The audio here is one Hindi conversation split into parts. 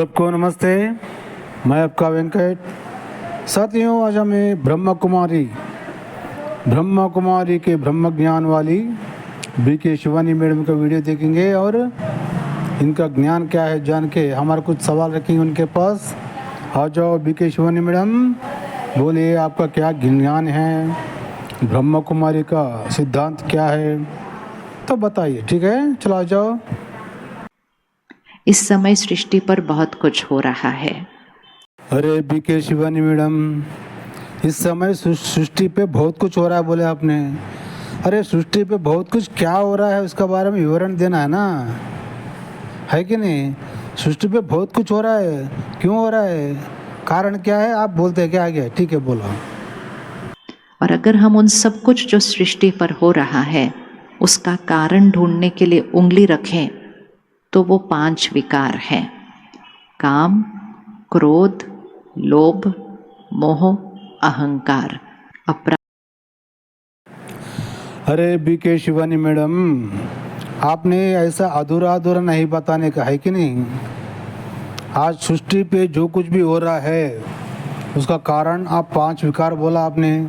सबको नमस्ते। मैं आपका वेंकट। साथियों, आज हमें ब्रह्म कुमारी के ब्रह्म ज्ञान वाली बीके शिवानी मैडम का वीडियो देखेंगे और इनका ज्ञान क्या है जान के हमारा कुछ सवाल रखेंगे उनके पास। आ जाओ बीके शिवानी मैडम, बोलिए आपका क्या ज्ञान है, ब्रह्म कुमारी का सिद्धांत क्या है, तो बताइए। ठीक है, चलो आ जाओ। इस समय सृष्टि पर बहुत कुछ हो रहा है। अरे बीके शिवानी मैडम, इस समय सृष्टि पे बहुत कुछ हो रहा है बोले आपने। अरे सृष्टि पे बहुत कुछ क्या हो रहा है उसका बारे में विवरण देना है ना, है कि नहीं। सृष्टि पे बहुत कुछ हो रहा है, क्यों हो रहा है, कारण क्या है, आप बोलते हैं क्या आगे। ठीक है, बोलो। और अगर हम उन सब कुछ जो सृष्टि पर हो रहा है उसका कारण ढूंढने के लिए उंगली रखें तो वो 5 विकार हैं: काम, क्रोध, लोभ, मोह, अहंकार, अपराध। अरे बीके शिवानी मैडम, आपने ऐसा अधूरा अधूरा नहीं बताने का है कि नहीं। आज सृष्टि पे जो कुछ भी हो रहा है उसका कारण आप 5 विकार बोला आपने।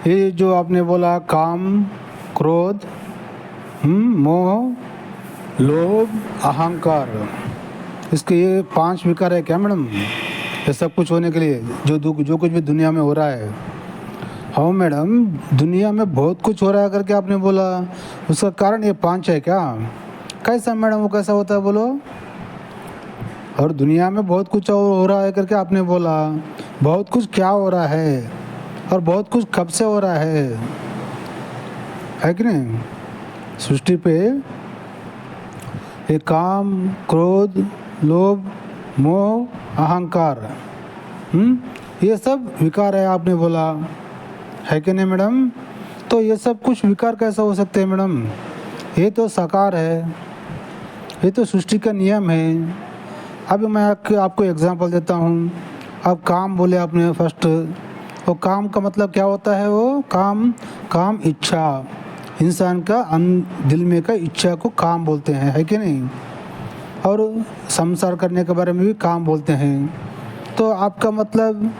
ये जो आपने बोला काम, क्रोध, मोह, लोभ, अहंकार, इसके ये 5 विकार है क्या मैडम, ये सब कुछ होने के लिए जो कुछ भी दुनिया में हो रहा है। हाँ मैडम, दुनिया में बहुत कुछ हो रहा है करके आपने बोला, उसका कारण ये 5 है क्या। कैसा मैडम, वो कैसा होता है बोलो। और दुनिया में बहुत कुछ हो रहा है करके आपने बोला, बहुत कुछ क्या हो रहा है और बहुत कुछ कब से हो रहा है कि नहीं। सृष्टि पे ये काम, क्रोध, लोभ, मोह, अहंकार, ये सब विकार है आपने बोला, है कि नहीं मैडम। तो ये सब कुछ विकार कैसा हो सकते हैं मैडम, ये तो साकार है, ये तो सृष्टि का नियम है। अभी मैं आपको एग्जांपल देता हूँ। अब काम बोले आपने फर्स्ट, वो काम का मतलब क्या होता है, वो काम इच्छा, इंसान का दिल में का इच्छा को काम बोलते हैं, है कि नहीं। और संसार करने के बारे में भी काम बोलते हैं। तो आपका मतलब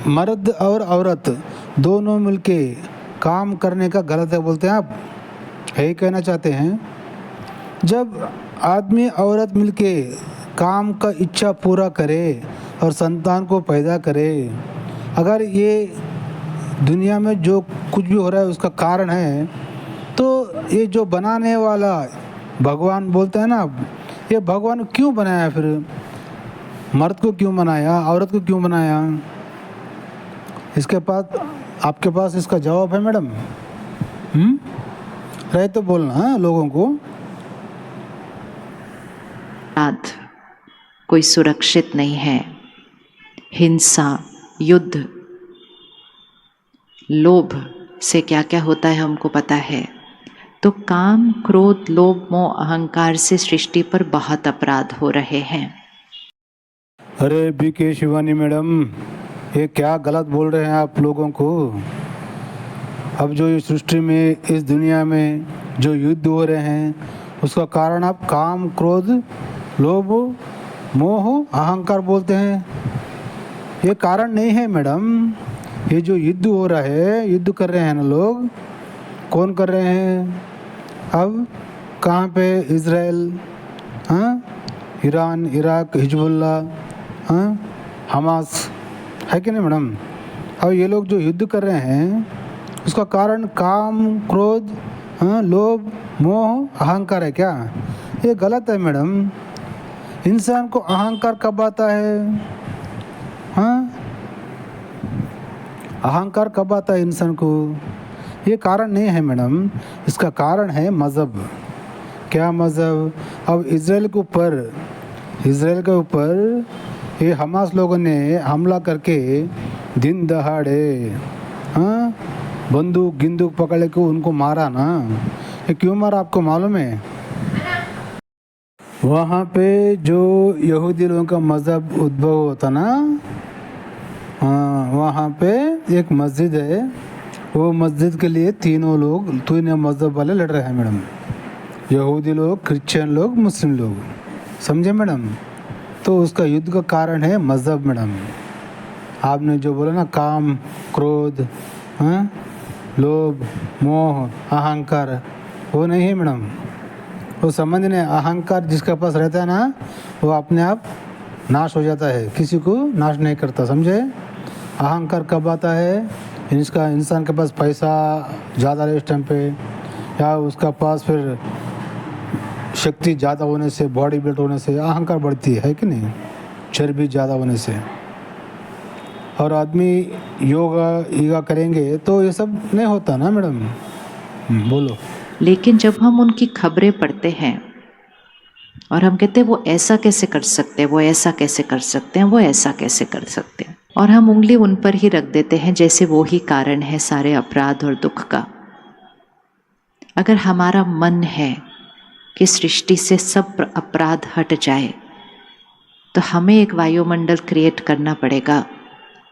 मर्द और औरत दोनों मिलके काम करने का गलत है बोलते हैं आप, यही कहना चाहते हैं। जब आदमी औरत मिलके काम का इच्छा पूरा करे और संतान को पैदा करे, अगर ये दुनिया में जो कुछ भी हो रहा है उसका कारण है, तो ये जो बनाने वाला भगवान बोलते हैं ना, ये भगवान क्यों बनाया, फिर मर्द को क्यों बनाया, औरत को क्यों बनाया। इसके पास आपके पास इसका जवाब है मैडम। रहे तो बोलना लोगों को। कोई सुरक्षित नहीं है। हिंसा, युद्ध, लोभ से क्या क्या होता है हमको पता है। तो काम, क्रोध, लोभ, मोह, अहंकार से सृष्टि पर बहुत अपराध हो रहे हैं। अरे बीके शिवानी मैडम, ये क्या गलत बोल रहे हैं आप लोगों को। अब जो ये सृष्टि में, इस दुनिया में जो युद्ध हो रहे हैं उसका कारण आप काम, क्रोध, लोभ, मोह, अहंकार बोलते हैं। ये कारण नहीं है मैडम। ये जो युद्ध हो रहा है, युद्ध कर रहे हैं ना लोग, कौन कर रहे हैं। अब कहाँ पे, Israel, Iran, Iraq, Hezbollah, Hamas, है कि नहीं मैडम। अब ये लोग जो युद्ध कर रहे हैं उसका कारण काम, क्रोध, लोभ, मोह, अहंकार है क्या। ये गलत है मैडम। इंसान को अहंकार कब आता है, अहंकार कब आता है इंसान को। ये कारण नहीं है मैडम, इसका कारण है मज़हब। क्या मज़हब। अब इज़राइल के ऊपर ये हमास लोगों ने हमला करके दिन दहाड़े बंदूक गिंदूक पकड़ के उनको मारा ना। ये क्यों मारा आपको मालूम है। वहाँ पे जो यहूदी लोगों का मज़हब उद्भव होता ना, वहाँ पे एक मस्जिद है, वो मस्जिद के लिए तीनों मज़हब वाले लड़ रहे हैं मैडम, यहूदी लोग, क्रिश्चियन लोग, मुस्लिम लोग, समझे मैडम। तो उसका युद्ध का कारण है मज़हब मैडम। आपने जो बोला ना काम, क्रोध, हाँ, लोभ, मोह, अहंकार, वो नहीं है मैडम। वो समझने, अहंकार जिसके पास रहता है ना वो अपने आप नाश हो जाता है, किसी को नाश नहीं करता, समझे। अहंकार कब आता है? इसका इंसान के पास पैसा ज़्यादा है इस टाइम पे, या उसका पास फिर शक्ति ज़्यादा होने से, बॉडी बिल्ड होने से अहंकार बढ़ती है कि नहीं, चर्बी ज़्यादा होने से। और आदमी योगा करेंगे तो ये सब नहीं होता ना मैडम। बोलो। लेकिन जब हम उनकी खबरें पढ़ते हैं और हम कहते हैं वो ऐसा कैसे कर सकते हैं, वो ऐसा कैसे कर सकते हैं, वो ऐसा कैसे कर सकते हैं, और हम उंगली उन पर ही रख देते हैं जैसे वो ही कारण है सारे अपराध और दुख का। अगर हमारा मन है कि सृष्टि से सब अपराध हट जाए तो हमें एक वायुमंडल क्रिएट करना पड़ेगा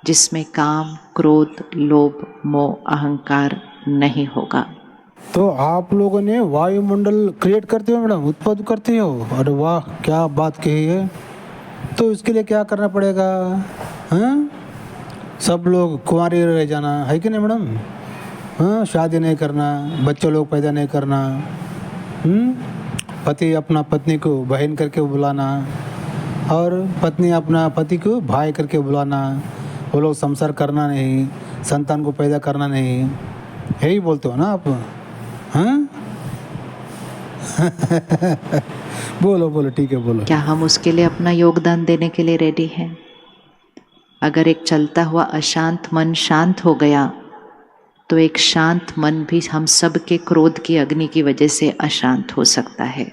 जिसमें काम, क्रोध, लोभ, मोह, अहंकार नहीं होगा। तो आप लोगों ने वायुमंडल क्रिएट करते हो मैडम, उत्पन्न करते हो। अरे वाह, क्या बात कही है। तो इसके लिए क्या करना पड़ेगा? हाँ, सब लोग कुंवारे रह जाना है कि नहीं मैडम? हाँ, शादी नहीं करना, बच्चे लोग पैदा नहीं करना, पति अपना पत्नी को बहन करके बुलाना और पत्नी अपना पति को भाई करके बुलाना, वो लोग संसार करना नहीं, संतान को पैदा करना नहीं, यही बोलते हो ना आप? हाँ बोलो बोलो, ठीक है बोलो। क्या हम उसके लिए अपना योगदान देने के लिए रेडी हैं? अगर एक चलता हुआ अशांत मन शांत हो गया तो एक शांत मन भी हम सब के क्रोध की अग्नि की वजह से अशांत हो सकता है।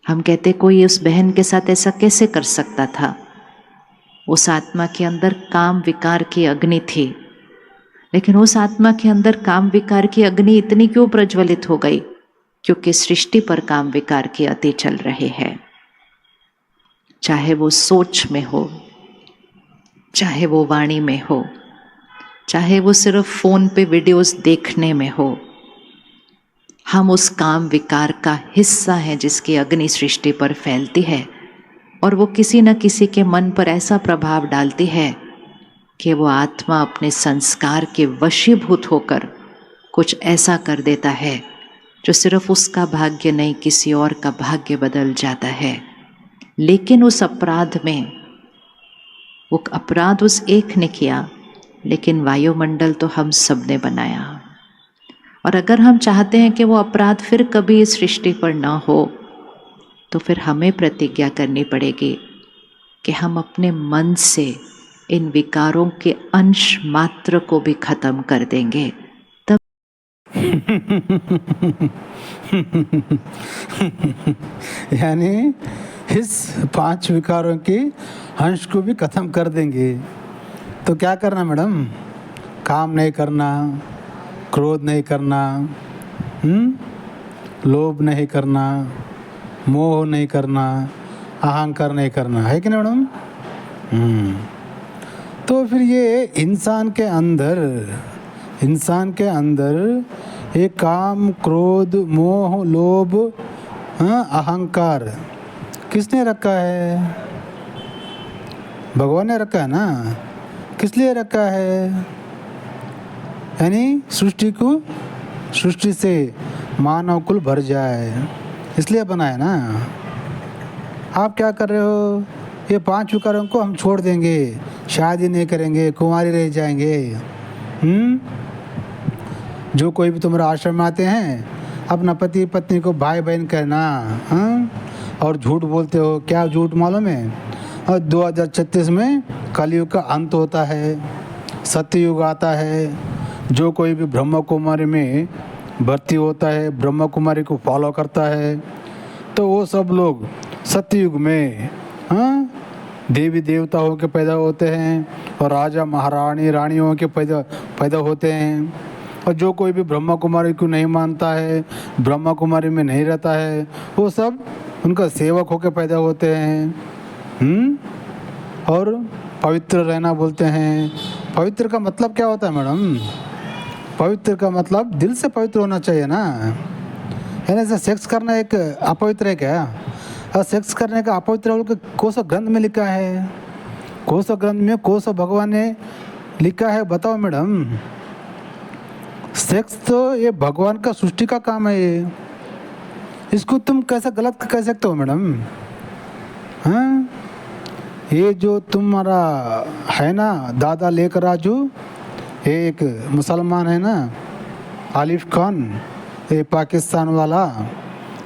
हम कहते कोई उस बहन के साथ ऐसा कैसे कर सकता था? उस आत्मा के अंदर काम विकार की अग्नि थी, लेकिन उस आत्मा के अंदर काम विकार की अग्नि इतनी क्यों प्रज्वलित हो गई? क्योंकि सृष्टि पर काम विकार की अति चल रहे हैं। चाहे वो सोच में हो, चाहे वो वाणी में हो, चाहे वो सिर्फ फोन पे वीडियोस देखने में हो, हम उस काम विकार का हिस्सा हैं जिसकी अग्नि सृष्टि पर फैलती है और वो किसी न किसी के मन पर ऐसा प्रभाव डालती है कि वो आत्मा अपने संस्कार के वशीभूत होकर कुछ ऐसा कर देता है जो सिर्फ उसका भाग्य नहीं, किसी और का भाग्य बदल जाता है। लेकिन उस अपराध में, वो अपराध उस एक ने किया, लेकिन वायुमंडल तो हम सब ने बनाया। और अगर हम चाहते हैं कि वो अपराध फिर कभी इस सृष्टि पर ना हो, तो फिर हमें प्रतिज्ञा करनी पड़ेगी कि हम अपने मन से इन विकारों के अंश मात्र को भी खत्म कर देंगे। तब यानी इस 5 विकारों के अंश को भी खत्म कर देंगे। तो क्या करना मैडम? काम नहीं करना, क्रोध नहीं करना, लोभ नहीं करना, मोह नहीं करना, अहंकार नहीं करना, है कि नहीं मैडम? तो फिर ये इंसान के अंदर ये काम, क्रोध, मोह, लोभ, अहंकार किसने रखा है? भगवान ने रखा है ना। किस लिए रखा है? यानी सृष्टि से मानव कुल भर जाए, इसलिए बनाया ना। आप क्या कर रहे हो? ये 5 विकारों को हम छोड़ देंगे, शादी नहीं करेंगे, कुंवारी रह जाएंगे। जो कोई भी तुम्हारे आश्रम में आते हैं अपना पति पत्नी को भाई बहन कहना, और झूठ बोलते हो। क्या झूठ मालूम है? और 2036 में कलयुग का अंत होता है, सत्ययुग आता है। जो कोई भी ब्रह्म कुमारी में भर्ती होता है, ब्रह्म कुमारी को फॉलो करता है, तो वो सब लोग सत्ययुग में देवी देवता हो के पैदा होते हैं और राजा महारानी रानियों के पैदा होते हैं। और जो कोई भी ब्रह्मा कुमारी को नहीं मानता है, ब्रह्मा कुमारी में नहीं रहता है, वो सब उनका सेवक होकर पैदा होते हैं। और पवित्र रहना बोलते हैं। पवित्र का मतलब क्या होता है मैडम? पवित्र का मतलब दिल से पवित्र होना चाहिए ना। यानी से सेक्स करना एक अपवित्र है क्या? और सेक्स करने का अपवित्र बोल के कौन सा ग्रंथ में लिखा है? कौन सा ग्रंथ में कौन सा भगवान ने लिखा है बताओ मैडम। सेक्स तो ये भगवान का सृष्टि का काम है ये, इसको तुम कैसा गलत कह सकते हो मैडम? हाँ, ये जो तुम्हारा है ना दादा लेकर राजू, ये एक मुसलमान है ना आलिफ खान, ये पाकिस्तान वाला,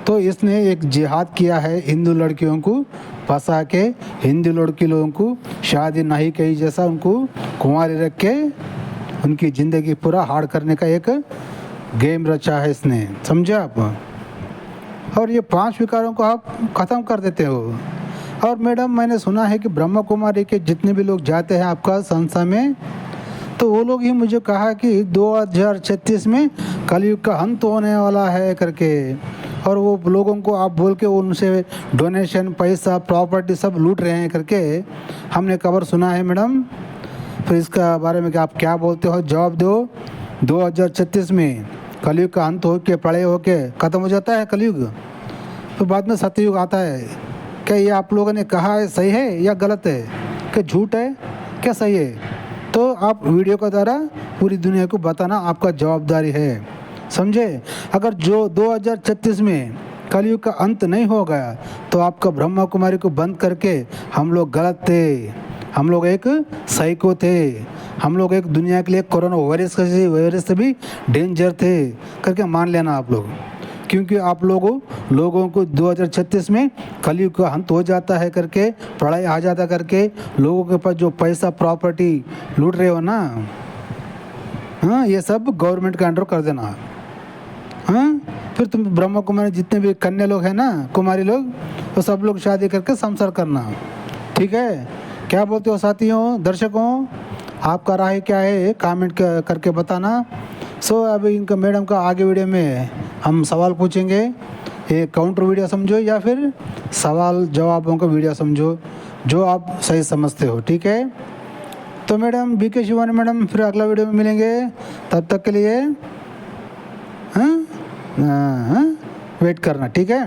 तो इसने एक जिहाद किया है हिंदू लड़कियों को फंसा के, हिंदू लड़की लोगों को शादी नहीं कही जैसा उनको कुंवारी रख के उनकी ज़िंदगी पूरा हार्ड करने का एक गेम रचा है इसने, समझे आप? और ये 5 विकारों को आप ख़त्म कर देते हो। और मैडम मैंने सुना है कि ब्रह्मा कुमारी के जितने भी लोग जाते हैं आपका संस्था में, तो वो लोग ही मुझे कहा कि 2036 में कलयुग का अंत होने वाला है करके, और वो लोगों को आप बोल के उनसे डोनेशन पैसा प्रॉपर्टी सब लूट रहे हैं करके हमने खबर सुना है मैडम। फिर इसका बारे में आप क्या बोलते हो? जवाब दो। 2036 में कलयुग का अंत हो के पड़े हो के ख़त्म हो जाता है कलयुग, तो बाद में सतयुग आता है। क्या ये आप लोगों ने कहा है सही है या गलत है, क्या झूठ है क्या सही है? तो आप वीडियो के द्वारा पूरी दुनिया को बताना आपका जवाबदारी है, समझे? अगर जो 2036 में कलयुग का अंत नहीं हो गया तो आपका ब्रह्मा कुमारी को बंद करके हम लोग गलत थे, हम लोग एक साइको थे, हम लोग एक दुनिया के लिए कोरोना वायरस से भी डेंजर थे करके मान लेना आप लोग। क्योंकि आप लोगों को 2036 में कलयुग का अंत हो जाता है करके, पढ़ाई आ जाता करके, लोगों के पास जो पैसा प्रॉपर्टी लूट रहे हो ना, हाँ, ये सब गवर्नमेंट के अंडर कर देना। हाँ, फिर तुम ब्रह्मा कुमारी जितने भी कन्या लोग हैं ना, कुमारी लोग, तो सब लोग शादी करके संसार करना, ठीक है? क्या बोलते हो साथियों, दर्शकों? आपका राय क्या है कमेंट करके बताना। सो अभी इनका मैडम का आगे वीडियो में हम सवाल पूछेंगे, ये काउंटर वीडियो समझो या फिर सवाल जवाबों का वीडियो समझो, जो आप सही समझते हो, ठीक है? तो मैडम बीके शिवानी मैडम फिर अगला वीडियो में मिलेंगे, तब तक के लिए हाँ वेट करना, ठीक है?